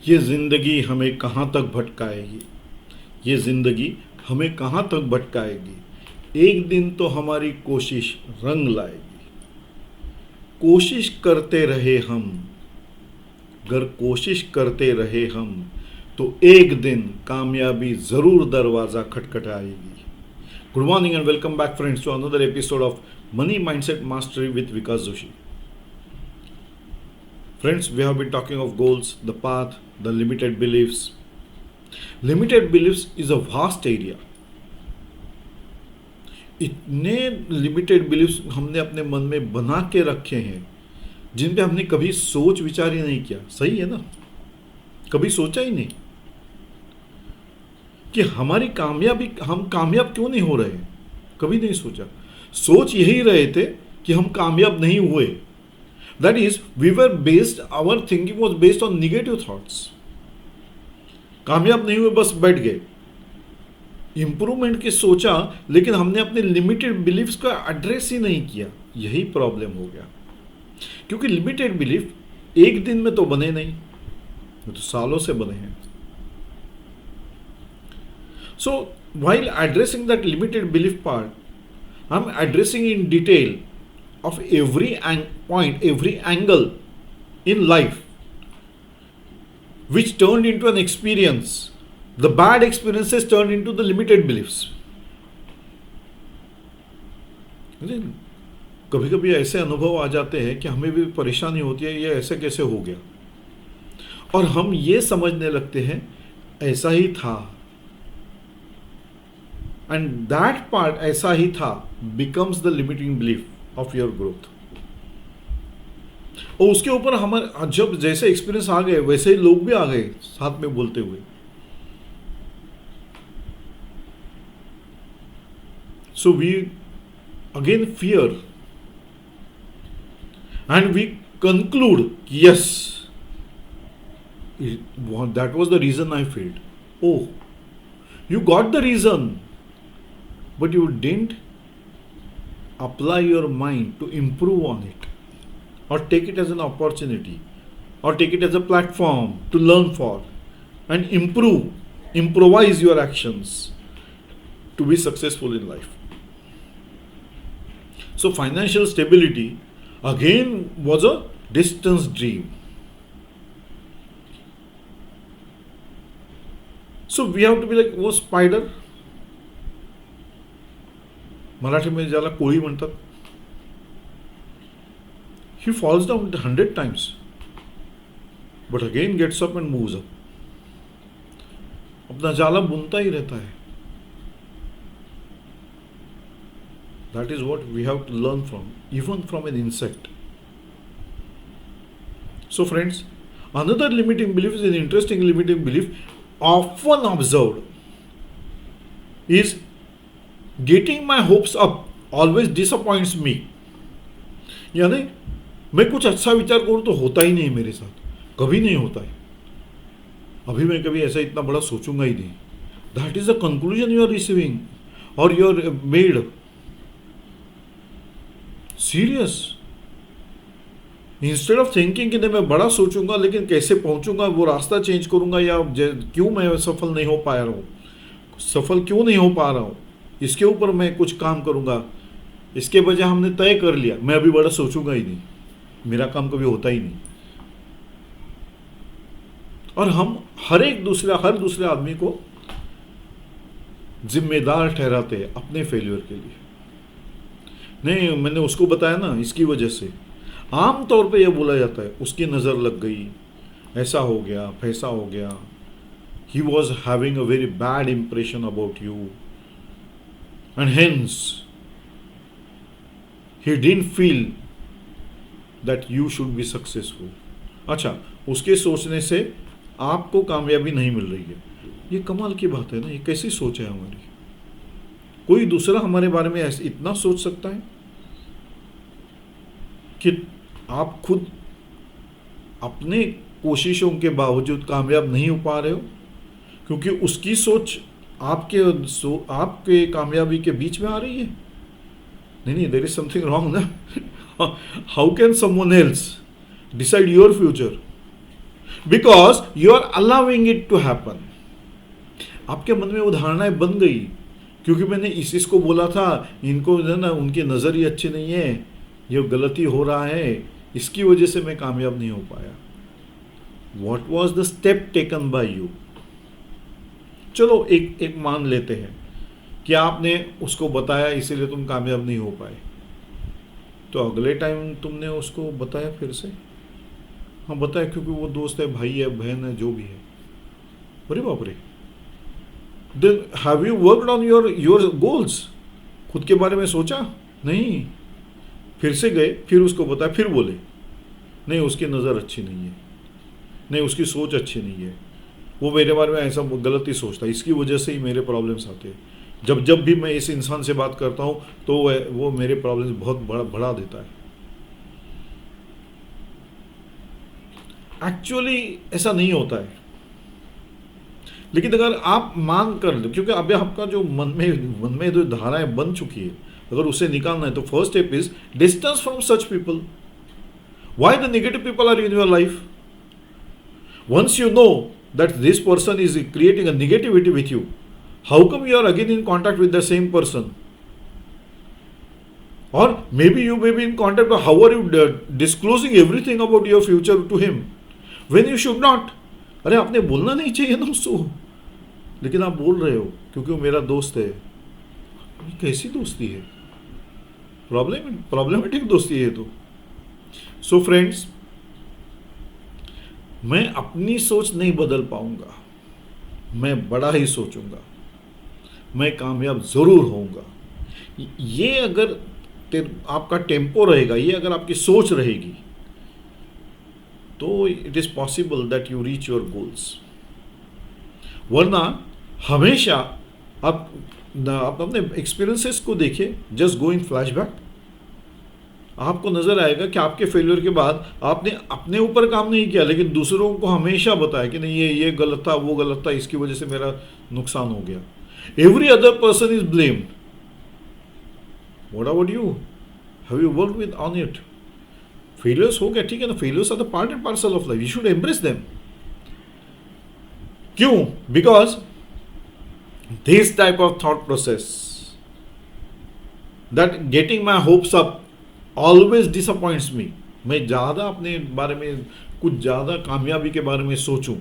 ये ज़िंदगी हमें कहाँ तक भटकाएगी। ये ज़िंदगी हमें कहाँ तक भटकाएगी। एक दिन तो हमारी कोशिश रंग लाएगी। कोशिश करते रहे हम, अगर कोशिश करते रहे हम तो एक दिन कामयाबी ज़रूर दरवाज़ा खटखटाएगी। Good morning and welcome back friends to another episode of money mindset mastery with Vikas Joshi. Friends, we have been talking of goals, the path, the limited beliefs. Limited beliefs is a vast area. इतने limited beliefs हमने अपने मन में बना के रखे हैं जिन पे हमने कभी सोच विचार ही नहीं किया. सही है ना, कभी सोचा ही नहीं कि हमारी कामयाबी, हम कामयाब क्यों नहीं हो रहे हैं. कभी नहीं सोचा. सोच यही रहे थे कि हम कामयाब नहीं हुए. That is, our thinking was based on negative thoughts. कामयाब नहीं हुए, बस बैठ गए. इंप्रूवमेंट की सोचा, लेकिन हमने अपने लिमिटेड बिलीफ्स का एड्रेस ही नहीं किया. यही प्रॉब्लम हो गया. क्योंकि लिमिटेड बिलीफ एक दिन में तो बने नहीं, वो तो सालों से बने हैं. So, while addressing that limited belief part, I'm addressing in detail of every point, every angle in life which turned into an experience. The bad experiences turned into the limited beliefs. कभी कभी ऐसे अनुभव आ जाते हैं कि हमें भी परेशानी होती है, ये ऐसे कैसे हो गया, और हम ये समझने लगते हैं ऐसा ही था. एंड दैट पार्ट, ऐसा ही था, becomes the limiting belief of your growth. और उसके ऊपर हमारे जब जैसे एक्सपीरियंस आ गए वैसे ही लोग भी आ गए साथ में बोलते हुए. So we again fear and we conclude, yes, that was the reason I failed. Oh, you got the reason, but you didn't apply your mind to improve on it, or take it as an opportunity, or take it as a platform to learn for and improvise your actions to be successful in life. So financial stability again was a distant dream. So we have to be like, वो spider, Marathi में ज्याला कोळी म्हणतात. He falls down 100 times but again gets up and moves up. अपना जाला बुनता ही रहता है. That is what we have to learn from, even from an insect. So friends, another limiting belief is an interesting limiting belief often observed is getting my hopes up always disappoints me. यानी मैं कुछ अच्छा विचार करूँ तो होता ही नहीं मेरे साथ, कभी नहीं होता है. अभी मैं कभी ऐसा इतना बड़ा सोचूंगा ही नहीं. That is the conclusion you are receiving और you are made serious. Instead of thinking कि नहीं मैं बड़ा सोचूंगा लेकिन कैसे पहुंचूंगा, वो रास्ता चेंज करूंगा, या क्यों मैं सफल नहीं हो पा रहा हूँ, सफल क्यों नहीं हो पा रहा हूँ, इसके ऊपर मैं कुछ काम करूंगा. इसके बजाय हमने तय कर लिया मैं अभी बड़ा सोचूंगा ही नहीं, मेरा काम कभी होता ही नहीं. और हम हर दूसरे आदमी को जिम्मेदार ठहराते हैं अपने फेल्यूर के लिए. नहीं, मैंने उसको बताया ना इसकी वजह से. आम तौर पे यह बोला जाता है उसकी नज़र लग गई, ऐसा हो गया, फैसा हो गया, he was having a very bad impression about you and hence he didn't feel that you should be successful. अच्छा, उसके सोचने से आपको कामयाबी नहीं मिल रही है. ये कमाल की बात है ना, ये कैसी सोच है हमारी. कोई दूसरा हमारे बारे में ऐसे इतना सोच सकता है कि आप खुद अपने कोशिशों के बावजूद कामयाब नहीं हो पा रहे हो, क्योंकि उसकी सोच आपके कामयाबी के बीच में आ रही है. नहीं, देयर इज समथिंग रॉन्ग ना. How can someone else decide your future? Because you are allowing it to happen. आपके मन में वो धारणाएं बन गई, क्योंकि मैंने इसको बोला था, इनको ना उनकी नज़र ही अच्छी नहीं है, ये गलती हो रहा है, इसकी वजह से मैं कामयाब नहीं हो पाया. What was the step taken by you? चलो एक मान लेते हैं कि आपने उसको बताया इसीलिए तुम कामयाब नहीं हो पाए, तो अगले टाइम तुमने उसको बताया फिर से. हाँ बताया, क्योंकि वो दोस्त है, भाई है, बहन है, जो भी है. अरे बाप रे. Then have you worked on your goals? खुद के बारे में सोचा? नहीं. फिर से गए, फिर उसको बताया, फिर बोले नहीं उसकी नज़र अच्छी नहीं है, नहीं उसकी सोच अच्छी नहीं है, वो मेरे बारे में ऐसा गलत ही सोचता है, इसकी वजह से ही मेरे प्रॉब्लम्स आते हैं. जब भी मैं इस इंसान से बात करता हूँ तो वो मेरे प्रॉब्लम्स बहुत बढ़ा देता है. एक्चुअली ऐसा नहीं होता है. लेकिन अगर आप मान कर लो, क्योंकि अभी आपका जो मन में जो धाराएं बन चुकी है, अगर उसे निकालना है तो first step is distance from such people. Why the negative people are in your life? Once you know that this person is creating a negativity with you, how come you are again in contact with the same person? Or maybe you may be in contact, but how are you disclosing everything about your future to him when you should not? अरे आपने बोलना नहीं चाहिए ना उसको, लेकिन आप बोल रहे हो क्योंकि वो मेरा दोस्त है. कैसी दोस्ती है? प्रॉब्लमेटिक दोस्ती है तो. सो फ्रेंड्स, मैं अपनी सोच नहीं बदल पाऊंगा, मैं बड़ा ही सोचूंगा, मैं कामयाब ज़रूर होऊंगा. ये अगर आपका टेम्पो रहेगा, ये अगर आपकी सोच रहेगी, तो it is possible that you reach your goals. वरना हमेशा आप अपने एक्सपीरियंसेस को देखिए, जस्ट गो इन फ्लैशबैक. आपको नज़र आएगा कि आपके फेलियर के बाद आपने अपने ऊपर काम नहीं किया, लेकिन दूसरों को हमेशा बताया कि नहीं ये गलत था, वो गलत था, इसकी वजह से मेरा नुकसान हो गया. Every other person is blamed. What about you? Have you worked with on it? Failures हो गया, ठीक है ना, failures are the part and parcel of life, you should embrace them. क्यों? Because this type of thought process, that getting my hopes up always disappoints me. मैं ज़्यादा अपने बारे में, कुछ ज़्यादा कामयाबी के बारे में सोचूं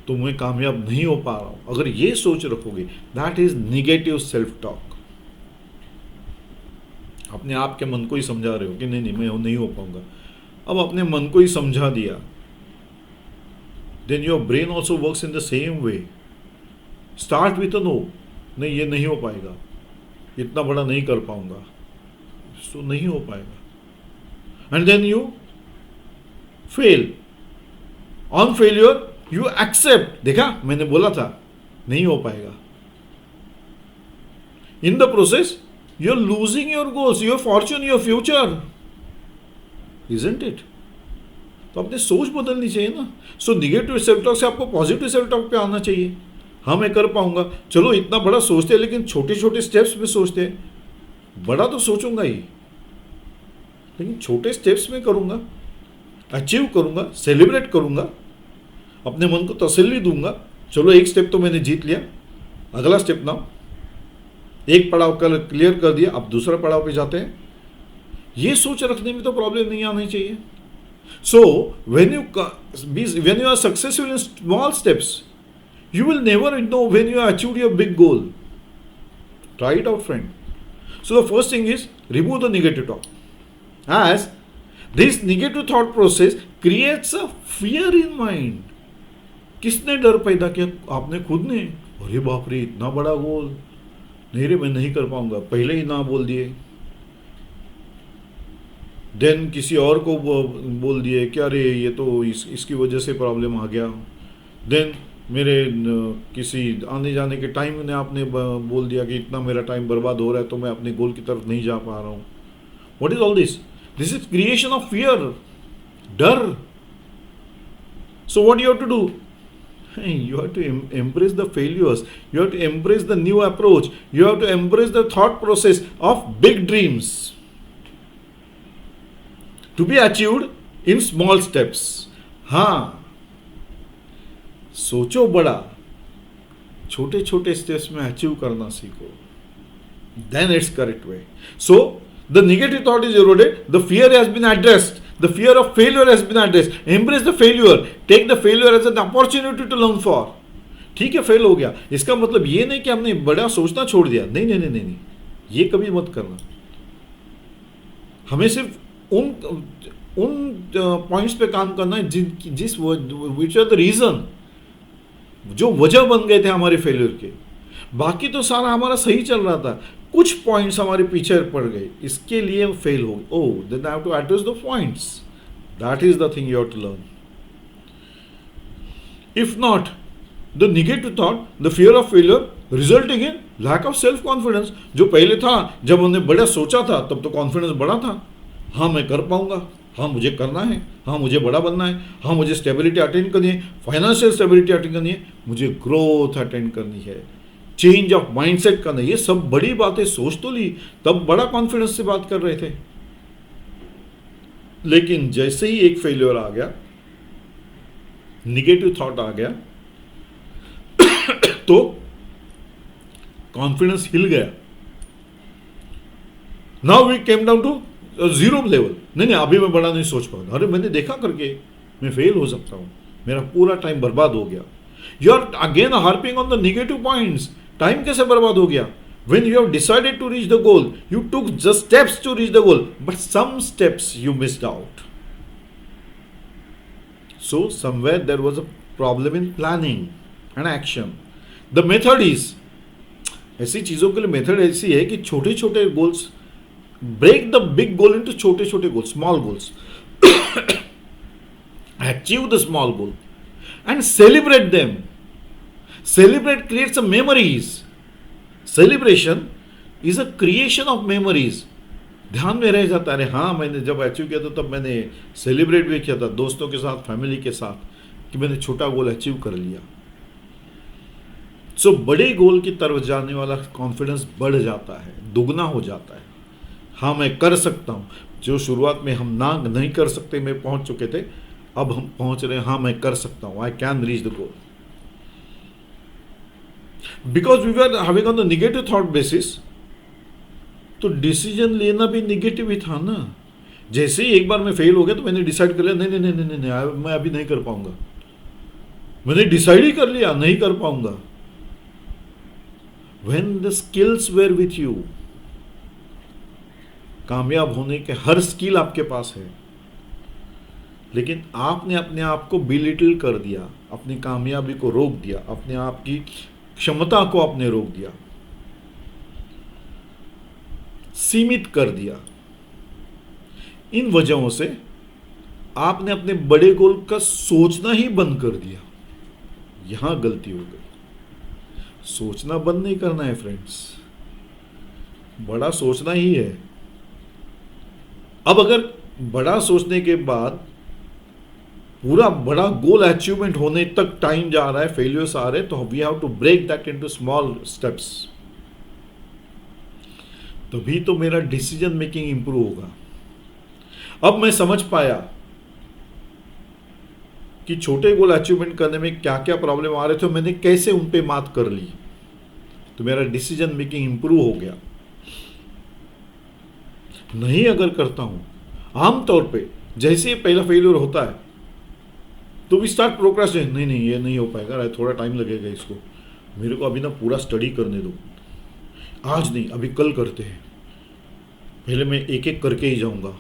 तो मैं कामयाब नहीं हो पा रहा हूँ. अगर ये सोच रखोगे, that is negative self talk. अपने आप के मन को ही समझा रहे हो कि नहीं मैं नहीं हो पाऊंगा. अब अपने मन को ही समझा दिया, then your brain also works in the same way. Start with a no. नहीं ये नहीं हो पाएगा, इतना बड़ा नहीं कर पाऊंगा, तो नहीं हो पाएगा. And then you fail. On failure you accept, देखा मैंने बोला था नहीं हो पाएगा. In the process you are losing your goals, your fortune, your future, isn't it? तो अपनी सोच बदलनी चाहिए ना. सो निगेटिव सेल्फ टॉक से आपको पॉजिटिव सेल्फ टॉक पे आना चाहिए. हाँ मैं कर पाऊंगा. चलो इतना बड़ा सोचते हैं, लेकिन छोटे छोटे स्टेप्स में सोचते हैं. बड़ा तो सोचूंगा ही, लेकिन छोटे स्टेप्स में करूंगा, अचीव करूंगा, सेलिब्रेट करूंगा, अपने मन को तसल्ली दूंगा. चलो एक स्टेप तो मैंने जीत लिया, अगला स्टेप ना. एक पड़ाव क्लियर कर दिया, अब दूसरा पड़ाव पे जाते हैं. ये सोच रखने में तो प्रॉब्लम नहीं आनी चाहिए. So when you are successful in small steps, you will never know when you have achieved your big goal. Try it out, friend. So the first thing is remove the negative talk, as this negative thought process creates a fear in mind. किसने डर पैदा किया? आपने खुद ने. अरे बाप रे, इतना बड़ा गोल, नहीं रे मैं नहीं कर पाऊंगा, पहले ही ना बोल दिए. देन किसी और को बोल दिए कि अरे ये तो इसकी वजह से प्रॉब्लम आ गया. देन मेरे किसी आने जाने के टाइम ने आपने बोल दिया कि इतना मेरा टाइम बर्बाद हो रहा है, तो मैं अपने गोल की तरफ नहीं जा पा रहा हूँ. What is all this? This is creation of fear, डर. So what you have to do? You have to embrace the failures. You have to embrace the new approach. You have to embrace the thought process of big dreams to be achieved in small steps. हाँ, सोचो बड़ा, छोटे छोटे steps में achieve करना सीखो, then it's correct way. So the negative thought is eroded, the fear has been addressed, the fear of failure has been addressed. Embrace the failure, take the failure as an opportunity to learn for. ठीक है, fail हो गया, इसका मतलब ये नहीं कि हमने बड़ा सोचना छोड़ दिया. नहीं नहीं नहीं नहीं, नहीं. ये कभी मत करना. हमें सिर्फ उन पॉइंट्स पे काम करना है जिस विच आर द रीजन, जो वजह बन गए थे हमारे फेलियर के. बाकी तो सारा हमारा सही चल रहा था, कुछ पॉइंट्स हमारे पीछे पड़ गए, इसके लिए फेल हो गए. Oh, then I have to address the points. That is the thing you have to learn. If not, the negative thought, the fear of failure resulting in lack of self confidence. जो पहले था, जब हमने बड़ा सोचा था तब तो कॉन्फिडेंस बड़ा था. हाँ मैं कर पाऊंगा, हाँ मुझे करना है, हाँ मुझे बड़ा बनना है, हाँ मुझे स्टेबिलिटी अटेंड करनी है, फाइनेंशियल स्टेबिलिटी अटेंड करनी है, मुझे ग्रोथ अटेंड करनी है, चेंज ऑफ माइंडसेट करना है. ये सब बड़ी बातें सोच तो ली, तब बड़ा कॉन्फिडेंस से बात कर रहे थे. लेकिन जैसे ही एक फेलियर आ गया, निगेटिव थॉट आ गया, तो कॉन्फिडेंस हिल गया. Now we came down to zero level. नहीं, अभी मैं बड़ा नहीं सोच पाऊंगा. अरे मैंने देखा करके मैं फेल हो सकता हूं, मेरा पूरा टाइम बर्बाद हो गया. You are again harping on the negative points. Time कैसे बर्बाद हो गया? When you have decided to reach the goal, you took just steps to reach the goal, but some steps you missed out. So somewhere there was a problem in planning and action. The method is, ऐसी चीजों के लिए method ऐसी है कि छोटे छोटे goals, break the big goal into छोटे छोटे goals, small goals. Achieve the small goal and celebrate them. Celebrate creates some memories. Celebration is a creation of memories. ध्यान में रह जाता है, अरे हाँ मैंने जब अचीव किया था तब मैंने सेलिब्रेट भी किया था दोस्तों के साथ, फैमिली के साथ, कि मैंने छोटा गोल अचीव कर लिया. सो बड़े गोल की तरफ जाने वाला कॉन्फिडेंस बढ़ जाता है, दुगना हो जाता है. हाँ मैं कर सकता हूँ. जो शुरुआत में हम ना नहीं कर सकते में पहुंच चुके थे, अब हम पहुंच रहे हैं, हाँ मैं कर सकता हूँ, I can reach the goal. Because we are having on the negative thought basis, तो डिसीजन लेना भी निगेटिव ही था ना. जैसे ही एक बार मैं फेल हो गया तो मैंने डिसाइड कर लिया, नहीं नहीं नहीं नहीं नहीं, मैं अभी नहीं कर पाऊंगा. मैंने डिसाइड ही कर लिया नहीं कर पाऊंगा. When the skills were with you, कामयाब होने के हर स्किल आपके पास है, लेकिन आपने अपने आप को बिलिटिल कर दिया, अपनी कामयाबी को रोक दिया, अपने आप की क्षमता को आपने रोक दिया, सीमित कर दिया. इन वजहों से आपने अपने बड़े गोल का सोचना ही बंद कर दिया. यहां गलती हो गई. सोचना बंद नहीं करना है फ्रेंड्स, बड़ा सोचना ही है. अब अगर बड़ा सोचने के बाद पूरा बड़ा गोल अचीवमेंट होने तक टाइम जा रहा है, फेलियर्स आ रहे हैं, तो we have to break that into small steps. तभी तो मेरा डिसीजन मेकिंग इंप्रूव होगा. अब मैं समझ पाया कि छोटे गोल अचीवमेंट करने में क्या क्या प्रॉब्लम आ रहे थे, मैंने कैसे उन पे मात कर ली, तो मेरा डिसीजन मेकिंग इंप्रूव हो गया. नहीं अगर करता हूं, आमतौर पे जैसे ही पहला फेलियर होता है तो वी स्टार्ट प्रोक्रास्टिनेट. नहीं नहीं ये नहीं हो पाएगा, थोड़ा टाइम लगेगा इसको, मेरे को अभी ना पूरा स्टडी करने दो, आज नहीं अभी कल करते हैं, पहले मैं एक एक करके ही जाऊंगा.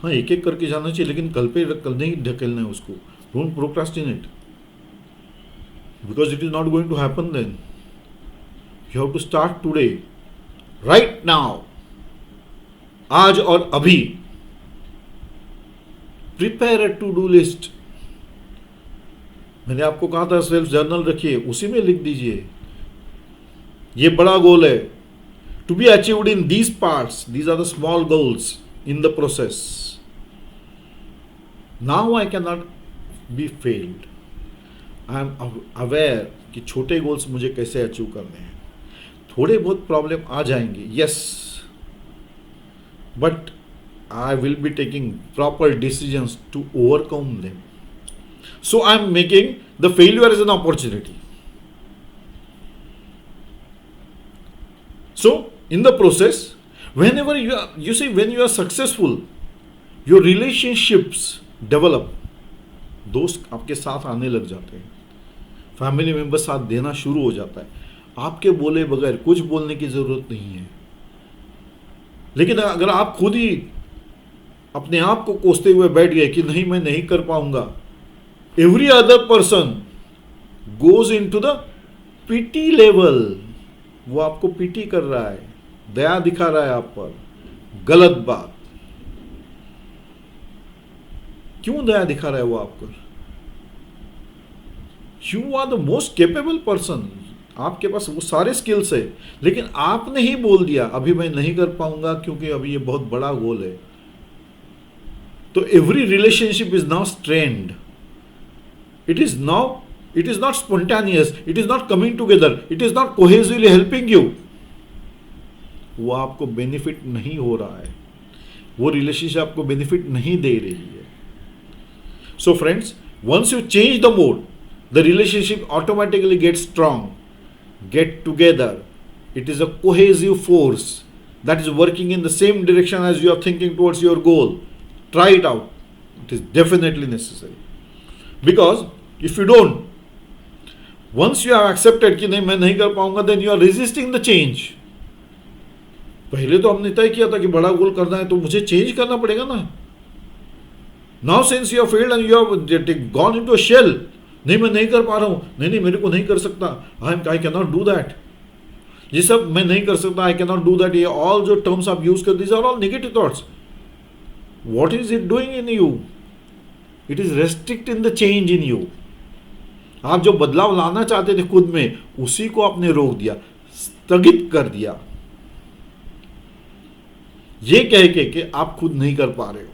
हाँ एक एक करके जाना चाहिए, लेकिन कल नहीं ढकेलना है उसको. Don't procrastinate, because it is not going to happen then. You have to start today, right now, आज और अभी. Prepare a to do list. मैंने आपको कहा था सेल्फ जर्नल रखिए, उसी में लिख दीजिए ये बड़ा गोल है, to be achieved in these parts, these are the small goals in the process. Now I can not be failed. I am aware कि छोटे गोल्स मुझे कैसे अचीव करने हैं. थोड़े बहुत प्रॉब्लम आ जाएंगे, yes, but I will be taking proper decisions to overcome them. So I am making the failure as an opportunity. So in the process, whenever you see, when you are successful, your relationships develop. दोस्त आपके साथ आने लग जाते हैं, family member साथ देना शुरू हो जाता है, आपके बोले बगैर कुछ बोलने की जरूरत नहीं है. लेकिन अगर आप खुद ही अपने आप को कोसते हुए बैठ गए कि नहीं मैं नहीं कर पाऊंगा, every other person goes into the PT level. वो आपको पीटी कर रहा है, दया दिखा रहा है आप पर. गलत बात. क्यों दया दिखा रहा है वो आप पर? You are the most capable person. आपके पास वो सारे स्किल्स है, लेकिन आपने ही बोल दिया अभी मैं नहीं कर पाऊंगा क्योंकि अभी ये बहुत बड़ा गोल है. तो every relationship is now strained. It is not spontaneous, it is not coming together, it is not cohesively helping you. वो आपको बेनिफिट नहीं हो रहा है, वो रिलेशनशिप आपको बेनिफिट नहीं दे रही है. So friends, once you change the mode, the relationship automatically gets strong. Get together. It is a cohesive force that is working in the same direction as you are thinking towards your goal. Try it out. It is definitely necessary. Because if you don't, once you have accepted कि नहीं मैं नहीं कर पाऊंगा, then you are resisting the change. पहले तो हमने तय किया था कि बड़ा गोल करना है तो मुझे चेंज करना पड़ेगा ना. Now since you have failed and you have gone into a shell, नहीं मैं नहीं कर पा रहा हूं, नहीं मेरे को नहीं कर सकता, I can not do that, ये सब मैं नहीं कर सकता, I can not do that, ये ऑल जो टर्म्स आप यूज कर, these are all negative thoughts. What is it doing in you? It is restrict in the change in you. आप जो बदलाव लाना चाहते थे खुद में, उसी को आपने रोक दिया, स्थगित कर दिया, ये कह के कि आप खुद नहीं कर पा रहे हो.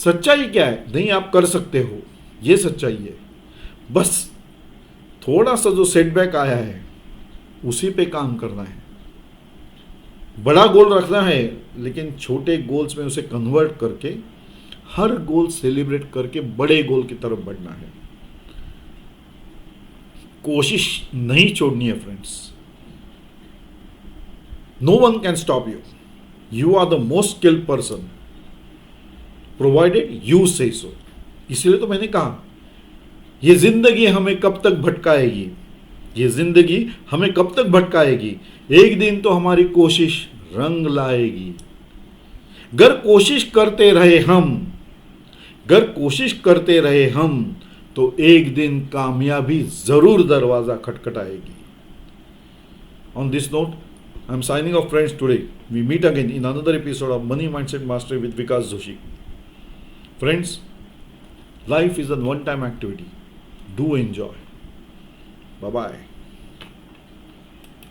सच्चाई क्या है? नहीं, आप कर सकते हो, ये सच्चाई है. बस थोड़ा सा जो सेटबैक आया है उसी पे काम करना है. बड़ा गोल रखना है, लेकिन छोटे गोल्स में उसे कन्वर्ट करके हर गोल सेलिब्रेट करके बड़े गोल की तरफ बढ़ना है. कोशिश नहीं छोड़नी है friends. No one can stop you. You are the most skilled person provided you say so. इसलिए तो मैंने कहा ये जिंदगी हमें कब तक भटकाएगी, ये जिंदगी हमें कब तक भटकाएगी. एक दिन तो हमारी कोशिश रंग लाएगी. अगर कोशिश करते रहे हम तो एक दिन कामयाबी जरूर दरवाजा खटखटाएगी. On this note, I am signing off friends today. We meet again in another episode of money mindset mastery with Vikas Joshi. Friends, life is a one-time activity. Do enjoy. Bye-bye.